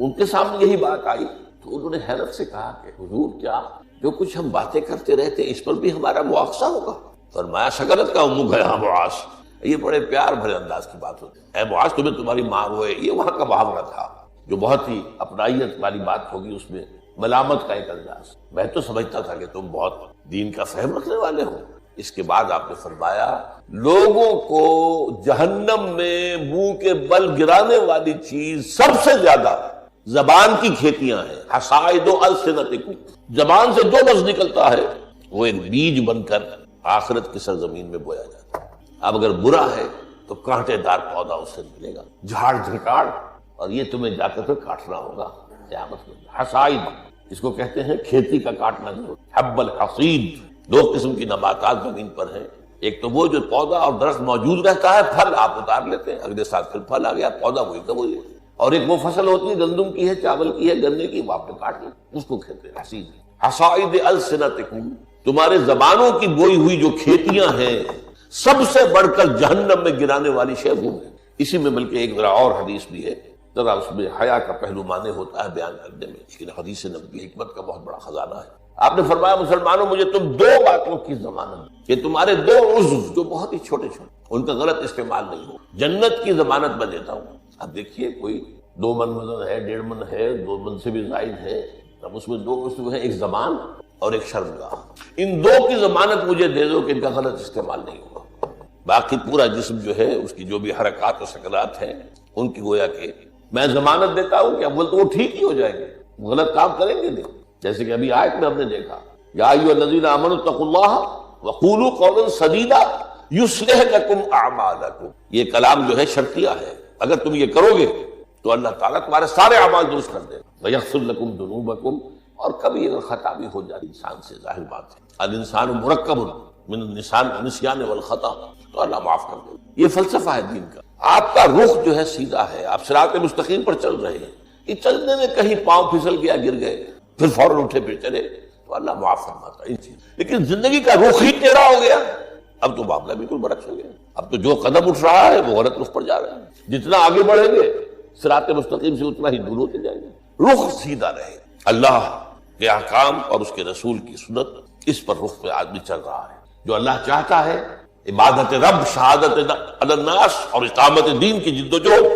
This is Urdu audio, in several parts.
ان کے سامنے یہی بات آئی تو انہوں نے حیرت سے کہا کہ حضور کیا جو کچھ ہم باتیں کرتے رہتے اس پر بھی ہمارا مواخذہ ہوگا؟ فرمایا شکرت کا امک ہے معاذ، یہ بڑے پیار بھرے انداز کی بات ہوتی ہے، اے معاذ تمہیں تمہاری ماں روئے، یہ وہاں کا محاورہ تھا جو بہت ہی اپنائیت والی بات ہوگی، اس میں ملامت کا ایک انداز۔ میں تو سمجھتا تھا کہ تم بہت دین کا فہم رکھنے والے ہو۔ اس کے بعد آپ نے فرمایا لوگوں کو جہنم میں منہ کے بل گرانے والی چیز سب سے زیادہ زبان کی کھیتیاں ہیں، حصائد السنتکم، زبان سے جو لفظ نکلتا ہے وہ ایک بیج بن کر آخرت کی سرزمین میں بویا جاتا ہے۔ اب اگر برا ہے تو کانٹے دار پودا اس سے نکلے گا، جھاڑ جھکاڑ، اور یہ تمہیں جا کر پھر کاٹنا ہوگا قیامت میں۔ حصائد اس کو کہتے ہیں کھیتی کا کاٹنا، جو حب الحصید، دو قسم کی نباتات زمین پر ہیں، ایک تو وہ جو پودا اور درخت موجود رہتا ہے، پھل آپ اتار لیتے ہیں، اگلے سال پھر پھل آ گیا، پودا وہی کا وہی ہے، اور ایک وہ فصل ہوتی ہے گندم کی ہے، چاول کی ہے، گنے کی، وہ آپ نے کاٹ لی، اس کو کہتے ہیں حصید۔ حصائد السنتکم، تمہارے زبانوں کی بوئی ہوئی جو کھیتیاں ہیں سب سے بڑھ کر جہنم میں گرانے والی شے وہ ہے۔ اسی میں بلکہ ایک ذرا اور حدیث بھی ہے، ذرا اس میں حیا کا پہلو مانے ہوتا ہے بیان کرنے میں، لیکن حدیث نبوی حکمت کا بہت بڑا خزانہ ہے۔ آپ نے فرمایا مسلمانوں مجھے تم دو باتوں کی ضمانت کہ تمہارے دو عضو جو بہت ہی چھوٹے چھوٹے ان کا غلط استعمال نہیں ہو، جنت کی ضمانت میں دیتا ہوں۔ اب دیکھیے کوئی 2 من وزن ہے، 1.5 من ہے، 2 من سے بھی زائد ہے، اب اس میں 2 عضو ہیں، ایک زبان اور ایک شرمگاہ، ان دو کی ضمانت مجھے دے دو کہ ان کا غلط استعمال نہیں ہوگا۔ باقی پورا جسم جو ہے اس کی جو بھی حرکات و سکنات ہیں ان کی گویا کہ میں ضمانت دیتا ہوں کہ اول تو وہ ٹھیک ہی ہو جائیں گے، غلط کام کریں گے نہیں، جیسے کہ ابھی آیت میں ہم نے دیکھا یا ایھا الذین آمنوا اتقوا اللہ وقولوا قولا سدیدا یصلح لکم اعمالکم، یہ کلام جو ہے شرطیہ ہے، اگر تم یہ کرو گے تو اللہ تعالیٰ تمہارے سارے اعمال درست کر دے گا، ویغفر لکم ذنوبکم، اور کبھی اگر خطا بھی ہو جائے انسان سے، ظاہر بات ہے الانسان مرکب من النسیان والخطا، تو اللہ معاف کر دے گا۔ یہ فلسفہ ہے دین کا۔ آپ کا رخ جو ہے سیدھا ہے، آپ صراط مستقیم پر چل رہے ہیں، یہ چلنے میں کہیں پاؤں پھسل گیا، گر گئے، پھر فوراً اٹھے پھر چلے تو اللہ معاف فرماتا ہے ان چیز۔ لیکن زندگی کا رخ ہی ٹیڑھا ہو گیا، اب تو معاملہ بالکل برعکس ہو گیا، اب تو جو قدم اٹھ رہا ہے وہ غلط رخ پر جا رہا ہے، جتنا آگے بڑھیں گے صراط مستقیم سے اتنا ہی دور ہوتے جائیں گے۔ رخ سیدھا رہے، اللہ کے احکام اور اس کے رسول کی سنت، اس پر رخ پہ آدمی چل رہا ہے۔ جو اللہ چاہتا ہے عبادت رب، شہادت علی الناس اور اقامت دین کی جد و جہد،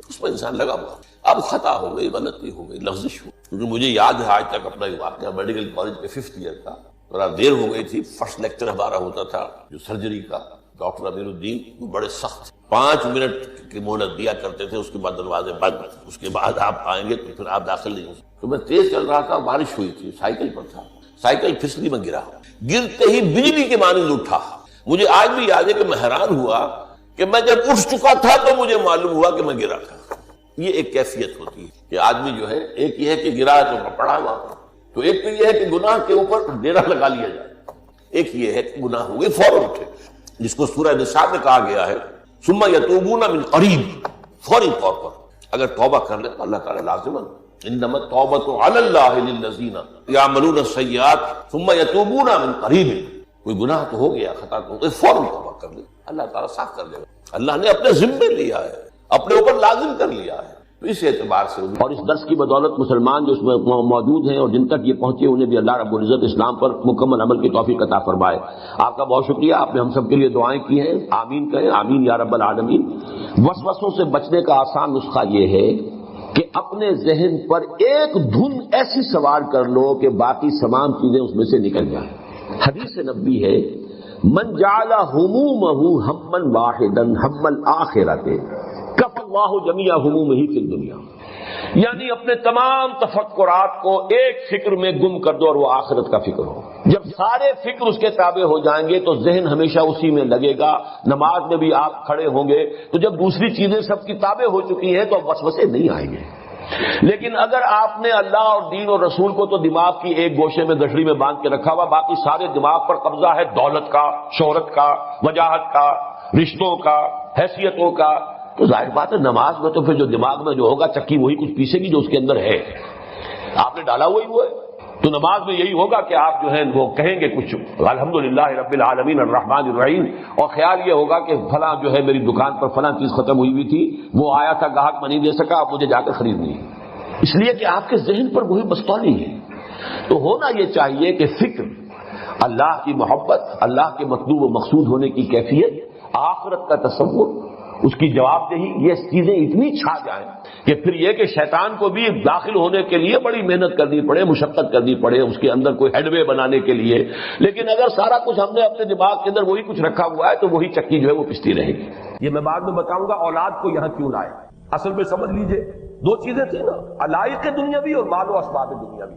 اس پر انسان لگا ہوا۔ اب خطا ہو گئی، غلطی ہو گئی، لغزش ہو، کیونکہ مجھے یاد ہے آج تک اپنا ایک واقعہ میڈیکل کالج کے 5th ایئر کا، ذرا دیر ہو گئی تھی، فرسٹ لیکچر ہمارا ہوتا تھا جو سرجری کا، ڈاکٹر امیر الدین وہ بڑے سخت 5 منٹ کی مہلت دیا کرتے تھے، اس کے بعد دروازے بند، اس کے بعد آپ آئیں گے تو پھر آپ داخل نہیں ہو سکتے۔ تو میں تیز چل رہا تھا، بارش ہوئی تھی، سائیکل پر تھا، سائیکل پھسلی میں گرا، گرتے ہی بجلی کے مانند اٹھا۔ مجھے آج بھی یاد ہے کہ میں حیران ہوا کہ میں جب اٹھ چکا تھا تو مجھے معلوم ہوا کہ میں گرا تھا۔ یہ ایک کیفیت ہوتی ہے کہ آدمی جو ہے، ایک یہ ہے کہ گرا تو پڑا وہاں پر، تو ایک تو یہ ہے کہ گناہ کے اوپر ڈیرا لگا لیا جائے، ایک یہ ہے کہ گناہ ہوئے فوراً اٹھے، جس کو سورہ نساء میں کہا گیا ہے ثم یتوبون من قریب، فوری طور پر اگر توبہ کر لے تو اللہ تعالیٰ لازماً انما التوبۃ علی اللہ للذین یعملون السیئات ثم یتوبون من قریب، کوئی گناہ تو ہو گیا، خطا تو ہو گئی، فوراً توبہ کر لے، اللہ تعالیٰ صاف کر دے گا۔ اللہ نے اپنے ذمے لیا ہے، اپنے اوپر لازم کر لیا ہے، تو اس اعتبار سے اور اس درس کی بدولت مسلمان جو اس میں موجود ہیں اور جن تک یہ پہنچے انہیں بھی اللہ رب العزت اسلام پر مکمل عمل کی توفیق عطا فرمائے۔ آپ کا بہت شکریہ، آپ نے ہم سب کے لیے دعائیں کی ہیں، آمین کہیں، آمین یا رب العالمین۔ وسوسوں سے بچنے کا آسان نسخہ یہ ہے کہ اپنے ذہن پر ایک دھن ایسی سوار کر لو کہ باقی تمام چیزیں اس میں سے نکل جائیں۔ حدیث نبوی ہے من جعل همومه ہما واحدا ہم الآخرۃ کفى اللہ جمیع همومہ فی الدنیا، یعنی اپنے تمام تفکرات کو ایک فکر میں گم کر دو اور وہ آخرت کا فکر ہو۔ جب سارے فکر اس کے تابع ہو جائیں گے تو ذہن ہمیشہ اسی میں لگے گا، نماز میں بھی آپ کھڑے ہوں گے تو جب دوسری چیزیں سب کی تابع ہو چکی ہیں تو اب وسوسے نہیں آئیں گے۔ لیکن اگر آپ نے اللہ اور دین اور رسول کو تو دماغ کی ایک گوشے میں گٹھڑی میں باندھ کے رکھا ہوا، باقی سارے دماغ پر قبضہ ہے دولت کا، شہرت کا، وجاہت کا، رشتوں کا، حیثیتوں کا، تو ظاہر بات ہے نماز میں تو پھر جو دماغ میں جو ہوگا چکی وہی کچھ پیسے گی جو اس کے اندر ہے، آپ نے ڈالا وہی وہ ہے۔ تو نماز میں یہی ہوگا کہ آپ جو ہے وہ کہیں گے کچھ الحمدللہ رب العالمین الرحمن الرحیم، اور خیال یہ ہوگا کہ فلاں جو ہے میری دکان پر فلاں چیز ختم ہوئی ہوئی تھی، وہ آیا تھا گاہک میں نہیں دے سکا، اب مجھے جا کر خریدنی ہے۔ اس لیے کہ آپ کے ذہن پر وہی مستولی ہے. تو ہونا یہ چاہیے کہ فکر، اللہ کی محبت، اللہ کے مطلوب و مقصود ہونے کی کیفیت، آخرت کا تصور، اس کی جواب دہی، یہ چیزیں اتنی چھا جائیں کہ پھر یہ کہ شیطان کو بھی داخل ہونے کے لیے بڑی محنت کرنی پڑے، مشقت کرنی پڑے اس کے اندر کوئی ہیڈ وے بنانے کے لیے. لیکن اگر سارا کچھ ہم نے اپنے دماغ کے اندر وہی کچھ رکھا ہوا ہے تو وہی چکی جو ہے وہ پستی رہے گی. یہ میں بعد میں بتاؤں گا اولاد کو یہاں کیوں لائے. اصل میں سمجھ لیجئے دو چیزیں تھیں نا، علائق دنیاوی اور مال و اسباب دنیاوی.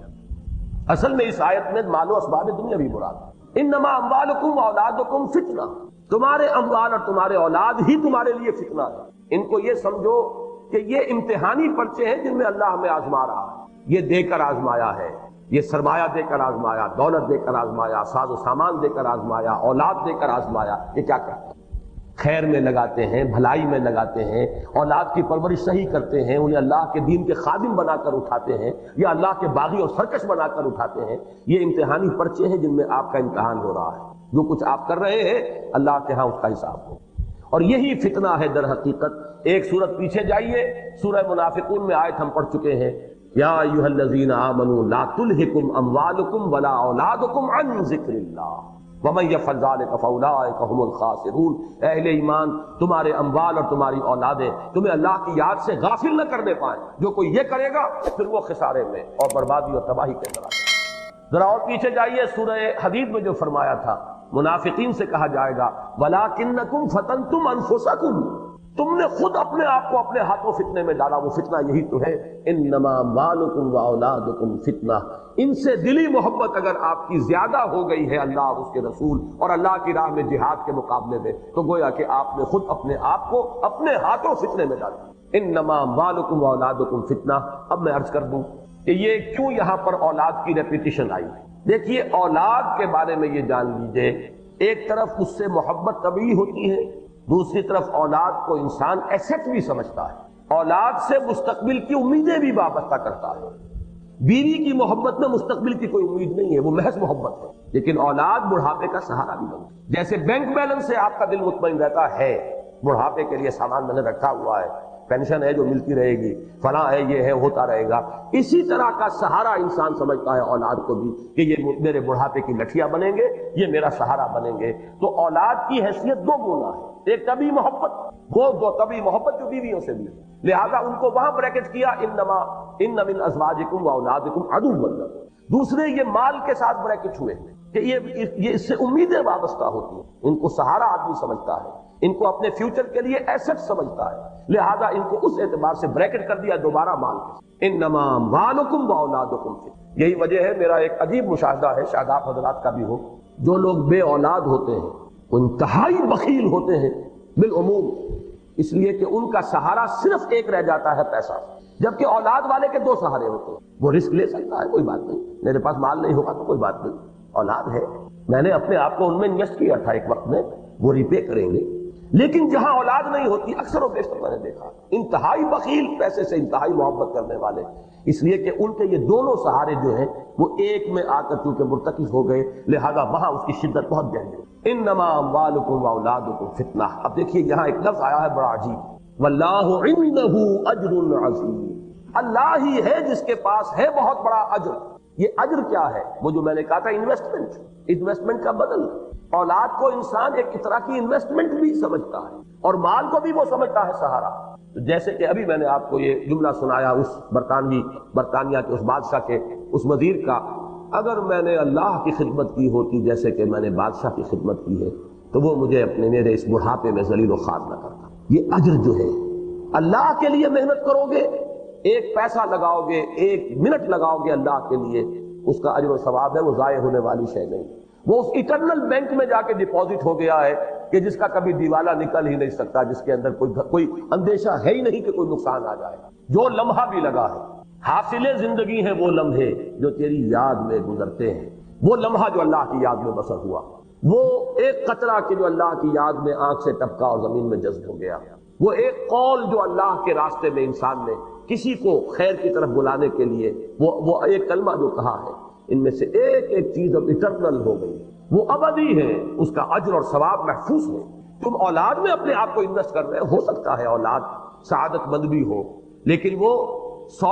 اصل میں اس آیت میں مال و اسباب دنیاوی مراد ہے. انما اموالکم و اولادکم فتنہ، تمہارے اموال اور تمہارے اولاد ہی تمہارے لیے فتنہ ہے. ان کو یہ سمجھو کہ یہ امتحانی پرچے ہیں جن میں اللہ ہمیں آزما رہا ہے. یہ دے کر آزمایا ہے، یہ سرمایہ دے کر آزمایا، دولت دے کر آزمایا، ساز و سامان دے کر آزمایا، اولاد دے کر آزمایا. یہ کیا کرتے ہیں؟ خیر میں لگاتے ہیں، بھلائی میں لگاتے ہیں، اولاد کی پرورش صحیح کرتے ہیں، انہیں اللہ کے دین کے خادم بنا کر اٹھاتے ہیں یا اللہ کے باغی اور سرکش بنا کر اٹھاتے ہیں. یہ امتحانی پرچے ہیں جن میں آپ کا امتحان ہو رہا ہے. جو کچھ آپ کر رہے ہیں اللہ کے ہاں اس کا حساب ہو. اور یہی فتنہ ہے در حقیقت. ایک سورت پیچھے جائیے، سورہ منافقون میں آیت ہم پڑھ چکے ہیں، یا ایھا الذین آمنوا لا تلھکم اموالکم ولا اولادکم عن ذکر اللہ ومن یفعل ذلک فاولئک هم الخاسرون. اہل ایمان، تمہارے اموال اور تمہاری اولادیں تمہیں اللہ کی یاد سے غافل نہ کرنے پائیں. جو کوئی یہ کرے گا پھر وہ خسارے میں اور بربادی اور تباہی کے اندر آ جائے. ذرا اور پیچھے جائیے، سورہ حدید میں جو فرمایا تھا منافقین سے کہا جائے گا وَلَٰكِنَّكُمْ فَتَنْتُمْ أَنفُسَكُمْ، تم نے خود اپنے آپ کو اپنے ہاتھوں فتنے میں ڈالا. وہ فتنہ یہی تو ہے. انما اموالکم واولادکم فتنہ. ان سے دلی محبت اگر آپ کی زیادہ ہو گئی ہے اللہ اور اس کے رسول اور اللہ کی راہ میں جہاد کے مقابلے میں، تو گویا کہ آپ نے خود اپنے آپ کو اپنے ہاتھوں فتنے میں ڈالا. انما اموالکم واولادکم فتنہ. اب میں عرض کر دوں کہ یہ کیوں یہاں پر اولاد کی ریپیٹیشن آئی. دیکھیے اولاد کے بارے میں یہ جان لیجئے، ایک طرف اس سے محبت طبیعی ہوتی ہے، دوسری طرف اولاد کو انسان ایسٹ بھی سمجھتا ہے. اولاد سے مستقبل کی امیدیں بھی وابستہ کرتا ہے. بیوی کی محبت میں مستقبل کی کوئی امید نہیں ہے، وہ محض محبت ہے. لیکن اولاد بڑھاپے کا سہارا بھی بنتا ہے. جیسے بینک بیلنس سے آپ کا دل مطمئن رہتا ہے، بڑھاپے کے لیے سامان میں نے رکھا ہوا ہے، پینشن ہے جو ملتی رہے گی، فلاں ہے، یہ ہے، ہوتا رہے گا. اسی طرح کا سہارا انسان سمجھتا ہے اولاد کو بھی کہ یہ میرے بڑھاپے کی لٹھیاں بنیں گے، یہ میرا سہارا بنیں گے. تو اولاد کی حیثیت دو گنا ہے. ایک طبی محبت، وہ دو طبی محبت جو بیویوں سے بھی ہے، لہذا ان کو وہاں بریکٹ کیا ان من ازواجکم واولادکم عدو لکم. دوسرے یہ مال کے ساتھ بریکٹ ہوئے کہ یہ اس سے امیدیں وابستہ ہوتی ہیں. ان کو سہارا آدمی سمجھتا ہے، ان کو اپنے فیوچر کے لیے ایسٹ سمجھتا ہے، لہذا ان کو اس اعتبار سے بریکٹ کر دیا دوبارہ مال کے. انما اموالکم واولادکم فتنہ. یہی وجہ ہے، میرا ایک عجیب مشاہدہ ہے، شاید آپ حضرات کا بھی ہو، جو لوگ بے اولاد ہوتے ہیں وہ انتہائی بخیل ہوتے ہیں بالعموم، اس لیے کہ ان کا سہارا صرف ایک رہ جاتا ہے پیسہ، جبکہ اولاد والے کے دو سہارے ہوتے ہیں. وہ رسک لے سکتا ہے، کوئی بات نہیں، میرے پاس مال نہیں ہوگا تو کوئی بات نہیں، اولاد ہے، میں نے اپنے آپ کو ان میں انویسٹ کیا تھا ایک وقت میں، وہ ریپے کریں گے. لیکن جہاں اولاد نہیں ہوتی اکثر و بیشتر میں نے دیکھا انتہائی بخیل، پیسے سے انتہائی محبت کرنے والے، اس لیے کہ ان کے یہ دونوں سہارے جو ہیں وہ ایک میں آ کر چونکہ مرتکز ہو گئے، لہذا وہاں اس کی شدت بہت گہری ہے. انما اموالکم واولادکم فتنہ. اب دیکھیے یہاں ایک لفظ آیا ہے بڑا عجیب، واللہ عنہ اجر عظیم. اللہ ہی ہے جس کے پاس ہے بہت بڑا اجر. یہ اجر کیا ہے؟ وہ جو میں نے کہا تھا انویسٹمنٹ کا بدل. اولاد کو انسان ایک طرح کی انویسٹمنٹ بھی سمجھتا ہے اور مال کو بھی وہ سمجھتا ہے سہارا. جیسے کہ ابھی میں نے آپ کو یہ جملہ سنایا اس برطانیہ کے اس بادشاہ کے اس وزیر کا، اگر میں نے اللہ کی خدمت کی ہوتی جیسے کہ میں نے بادشاہ کی خدمت کی ہے تو وہ مجھے میرے اس بڑھاپے میں ذلیل و خوار نہ کرتا. یہ اجر جو ہے، اللہ کے لیے محنت کرو گے، ایک پیسہ لگاؤ گے، ایک منٹ لگاؤ گے اللہ کے لیے، اس کا اجر و ثواب ہے، وہ ضائع ہونے والی شے نہیں. وہ اس اٹرنل بینک میں جا کے ڈپازٹ ہو گیا ہے کہ جس کا کبھی دیوالا نکل ہی نہیں سکتا، جس کے اندر کوئی اندیشہ ہے ہی نہیں کہ کوئی نقصان آ جائے گا. جو لمحہ بھی لگا ہے، حاصل زندگی ہے وہ لمحے جو تیری یاد میں گزرتے ہیں. وہ لمحہ جو اللہ کی یاد میں بسر ہوا، وہ ایک قطرہ کہ جو اللہ کی یاد میں آنکھ سے ٹپکا اور زمین میں جذب ہو گیا، وہ ایک قول جو اللہ کے راستے میں انسان نے کسی کو خیر کی طرف بلانے کے لیے وہ ایک کلمہ جو کہا ہے، ان میں سے ایک چیز اب اٹرنل ہو گئی، وہ ابدی ہے، اس کا اجر اور ثواب محفوظ ہے. تم اولاد میں اپنے آپ کو انویسٹ کر رہے ہو سکتا ہے اولاد سعادت مند بھی ہو، لیکن وہ 100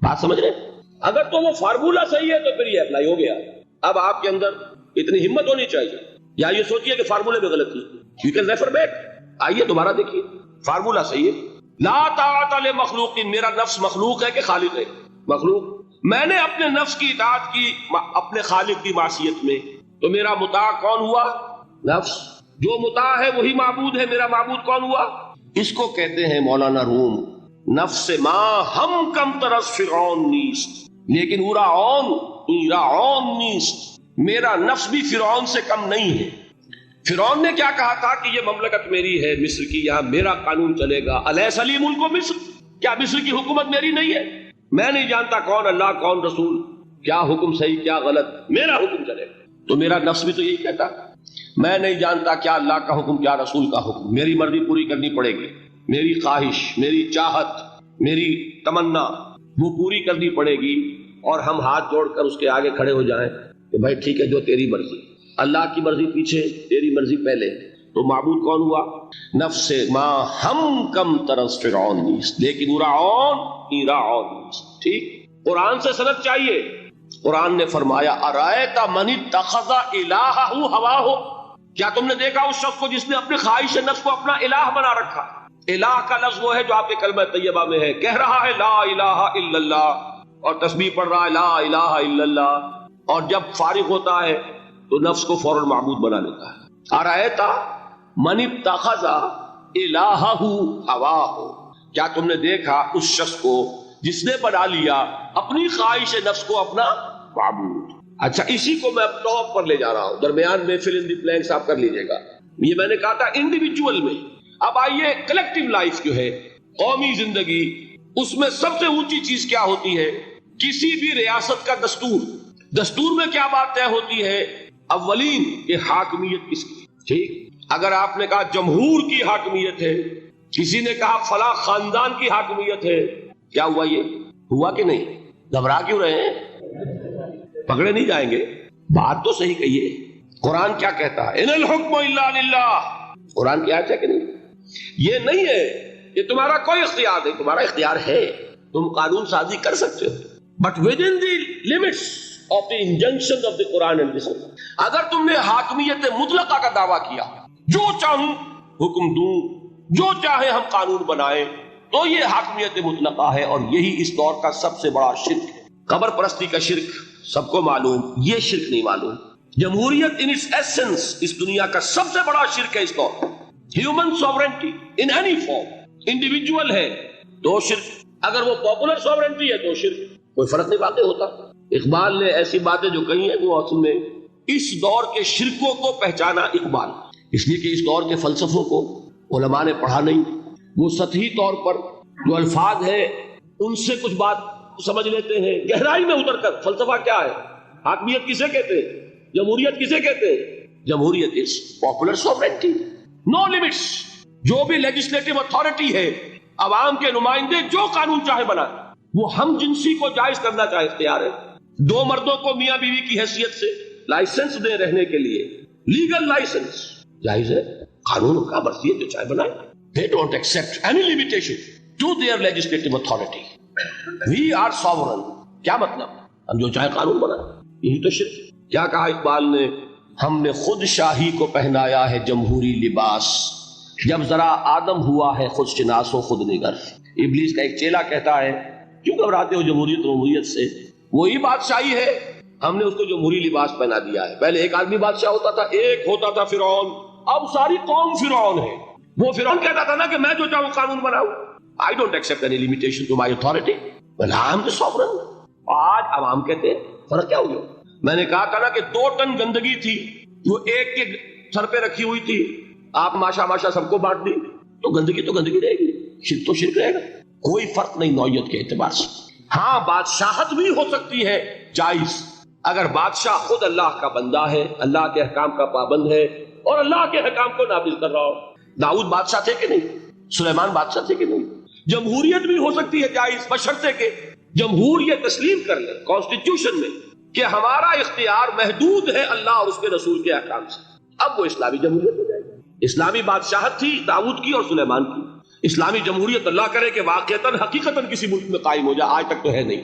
بات سمجھ رہے؟ اگر تو وہ فارمولا صحیح ہے تو پھر یہ اپلائی ہو گیا. اب آپ کے اندر اتنی ہمت ہونی چاہیے, یا یہ سوچیے کہ فارمولے میں غلطی, یو کین ریفر بیک, آئیے دوبارہ دیکھیے فارمولا صحیح ہے. لا طاعت لمخلوق, میرا نفس مخلوق ہے کہ خالق ہے؟ مخلوق. میں نے اپنے نفس کی اطاعت کی اپنے خالق کی معصیت میں, تو میرا مطاع کون ہوا؟ نفس. جو مطاع ہے وہی معبود ہے, میرا معبود کون ہوا؟ اس کو کہتے ہیں مولانا روم, نفس ما ہم کم ترس فرعون نیست لیکن اورا نیست. میرا نفس بھی فرعون سے کم نہیں ہے. فرعون نے کیا کہا تھا کہ یہ مملکت میری ہے مصر کی, یہاں میرا قانون چلے گا. الیس لی ملک مصر, کیا مصر کی حکومت میری نہیں ہے؟ میں نہیں جانتا کون اللہ کون رسول, کیا حکم صحیح کیا غلط, میرا حکم چلے گا. تو میرا نفس بھی تو یہی کہتا, میں نہیں جانتا کیا اللہ کا حکم کیا رسول کا حکم, میری مرضی پوری کرنی پڑے گی, میری خواہش, میری چاہت, میری تمنا وہ پوری کرنی پڑے گی. اور ہم ہاتھ جوڑ کر اس کے آگے کھڑے ہو جائیں کہ بھائی ٹھیک ہے جو تیری مرضی, اللہ کی مرضی پیچھے, تیری مرضی پہلے. تو معبود کون ہوا؟ نفس ما ہم کم ترس فرعون نیست لیکن اورا نیست. ٹھیک, قرآن سے سند چاہیے. قرآن نے فرمایا ارائیت من اتخذ الہہ ہواہ, کیا تم نے دیکھا اس شخص کو جس نے اپنے خواہش نفس کو اپنا الہ بنا رکھا؟ الہ کا لفظ وہ ہے جو آپ کے کلمہ طیبہ میں ہے, کہہ رہا ہے لا الہ الا اللہ اور تسبیح پڑھ رہا ہے لا الہ الا اللہ, اور جب فارغ ہوتا ہے تو نفس کو فوراً معبود بنا لیتا ہے. ارائیت من اتخذ الہہ ہواہ, کیا تم نے دیکھا اس شخص کو جس نے بنا لیا اپنی خواہش نفس کو اپنا معبود. اچھا, اسی کو میں اب ٹاپ پر لے جا رہا ہوں, درمیان میں فل ان دی بلینکس آپ کر لیجئے گا. یہ میں نے کہا تھا انڈیویجول میں. اب آئیے کلیکٹیو لائف جو ہے, قومی زندگی, اس میں سب سے اونچی چیز کیا ہوتی ہے؟ کسی بھی ریاست کا دستور. دستور میں کیا بات طے ہوتی ہے؟ اولین کہ حاکمیت کس کی. ٹھیک, اگر آپ نے کہا جمہور کی حاکمیت ہے, کسی نے کہا فلاں خاندان کی حاکمیت ہے, کیا ہوا؟ یہ ہوا کہ نہیں؟ گھبرا کیوں رہے ہیں؟ پکڑے نہیں جائیں گے. بات تو صحیح کہیے. قرآن کیا کہتا ہے؟ ان الحکم الا للہ. قرآن کی آیت ہے کہ نہیں؟ یہ نہیں ہے کہ تمہارا کوئی اختیار نہیں, تمہارا اختیار ہے, تم قانون سازی کر سکتے ہو, but within the limits of the injunction of the Quran and the Sunnah. اگر تم نے حاکمیت مطلقہ کا دعویٰ کیا, جو چاہوں حکم دوں, جو چاہے ہم قانون بنائیں, تو یہ حاکمیت مطلقہ ہے. اور یہی اس دور کا سب سے بڑا شرک ہے. قبر پرستی کا شرک سب کو معلوم, یہ شرک نہیں معلوم. جمہوریت ان اٹس ایسنس اس دنیا کا سب سے بڑا شرک ہے اس دور. Human sovereignty in any form, individual ہے تو شرک, اگر وہ پاپولر سوورنٹی ہے تو شرک, کوئی فرق نہیں واقع ہوتا. اقبال نے ایسی باتیں جو کہی ہیں وہ اصل میں اس دور کے شرکوں کو پہچانا اقبال, اس لیے کہ اس دور کے فلسفوں کو علماء نے پڑھا نہیں. وہ سطحی طور پر جو الفاظ ہیں ان سے کچھ بات سمجھ لیتے ہیں, گہرائی میں اتر کر فلسفہ کیا ہے, حاکمیت کسے کہتے ہیں, جمہوریت کسے کہتے ہیں. جمہوریت is popular sovereignty, know limits. جو بھی لیجسلیٹو اتھارٹی ہے, عوام کے نمائندے جو قانون چاہے بنائیں, وہ ہم جنسی کو جائز کرنا چاہے اختیار ہے. دو مردوں کو میاں بیوی کی حیثیت سے لائسنس دے رہنے کے لیے, لیگل لائسنس جائز ہے, قانون کا مرضی ہے جو چاہے بنائے. They don't accept any limitation to their legislative authority. We are sovereign. کیا مطلب؟ ہم جو چاہے قانون بنائیں, یہی تو شرک. کیا کہا اقبال نے؟ ہم نے خود شاہی کو پہنایا ہے جمہوری لباس, جب ذرا آدم ہوا ہے خود شناس و خود نگر. ابلیس کا ایک چیلا کہتا ہے کیوں گھبراتے ہو جمہوریت و جمہوریت سے, وہی بادشاہی ہے, ہم نے اس کو جمہوری لباس پہنا دیا ہے. پہلے ایک آدمی بادشاہ ہوتا تھا, ایک ہوتا تھا فرعون, اب ساری قوم فرعون ہے. وہ فرعون کہتا تھا نا کہ میں جو چاہوں قانون بناؤں, I don't accept any limitation to my authority, but I am the sovereign. آج عوام کہتے ہیں, فرق کیا ہو گیا؟ میں نے کہا تھا نا کہ 2 ٹن گندگی تھی وہ ایک کے سر پہ رکھی ہوئی تھی, آپ ماشا سب کو بانٹ دی, تو گندگی رہے گی, شرک تو شرک رہے گا. کوئی فرق نہیں نوعیت کے اعتبار سے. ہاں بادشاہت بھی ہو سکتی ہے جائز, اگر بادشاہ خود اللہ کا بندہ ہے, اللہ کے احکام کا پابند ہے اور اللہ کے احکام کو نافذ کر رہا ہو. داؤد بادشاہ تھے کہ نہیں؟ سلیمان بادشاہ تھے کہ نہیں؟ جمہوریت بھی ہو سکتی ہے جائز, بشرطے کہ جمہور یہ تسلیم کر لے کانسٹیٹیوشن میں کہ ہمارا اختیار محدود ہے اللہ اور اس کے رسول کے احکام سے. اب وہ اسلامی جمہوریت ہو جائے گی. اسلامی بادشاہت تھی داؤد کی اور سلیمان کی, اسلامی جمہوریت اللہ کرے کہ واقعتاً حقیقتاً کسی ملک میں قائم ہو جائے، آج تک تو ہے نہیں.